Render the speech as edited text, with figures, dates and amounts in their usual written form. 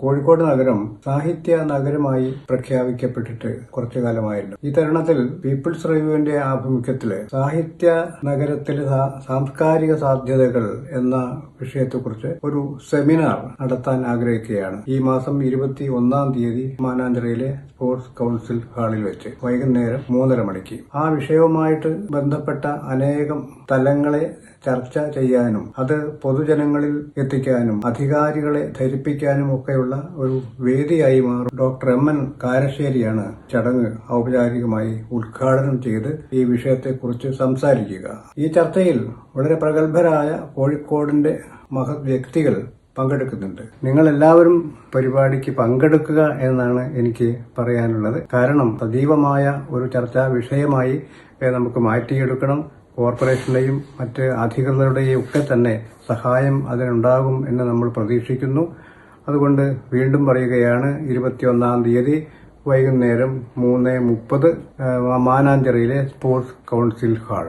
കോഴിക്കോട് നഗരം സാഹിത്യ നഗരമായി പ്രഖ്യാപിക്കപ്പെട്ടിട്ട് കുറച്ചു കാലമായിരുന്നു. ഈ തരുണത്തിൽ പീപ്പിൾസ് റിവ്യൂവിന്റെ ആഭിമുഖ്യത്തില് സാഹിത്യ നഗരത്തിലെ സാംസ്കാരിക സാധ്യതകൾ എന്ന വിഷയത്തെക്കുറിച്ച് ഒരു സെമിനാർ നടത്താൻ ആഗ്രഹിക്കുകയാണ്. ഈ മാസം 21-ാം തീയതി മാനാഞ്ചിറയിലെ സ്പോർട്സ് കൌൺസിൽ ഹാളിൽ വെച്ച് വൈകുന്നേരം 3:30 മണിക്ക് ആ വിഷയവുമായിട്ട് ബന്ധപ്പെട്ട അനേകം തലങ്ങളെ ചർച്ച ചെയ്യാനും അത് പൊതുജനങ്ങളിൽ എത്തിക്കാനും അധികാരികളെ ധരിപ്പിക്കാനും ഒക്കെയുള്ള ഒരു വേദിയായി മാറും. Doctor M.N. കാരശ്ശേരിയാണ് ചടങ്ങ് ഔപചാരികമായി ഉദ്ഘാടനം ചെയ്ത് ഈ വിഷയത്തെക്കുറിച്ച് സംസാരിക്കുക. ഈ ചർച്ചയിൽ വളരെ പ്രഗത്ഭരായ കോഴിക്കോടിന്റെ മഹത് വ്യക്തികൾ പങ്കെടുക്കുന്നുണ്ട്. നിങ്ങൾ എല്ലാവരും പരിപാടിക്ക് പങ്കെടുക്കുക എന്നാണ് എനിക്ക് പറയാനുള്ളത്. കാരണം സജീവമായ ഒരു ചർച്ചാ വിഷയമായി നമുക്ക് മാറ്റിയെടുക്കണം. കോർപ്പറേഷന്റെയും മറ്റ് അധികൃതരുടെയും ഒക്കെ തന്നെ സഹായം അതിനുണ്ടാകും എന്ന് നമ്മൾ പ്രതീക്ഷിക്കുന്നു. അതുകൊണ്ട് വീണ്ടും പറയുകയാണ്, 21-ാം തീയതി വൈകുന്നേരം 3:30 മാനാഞ്ചിറയിലെ സ്പോർട്സ് കൌൺസിൽ ഹാൾ.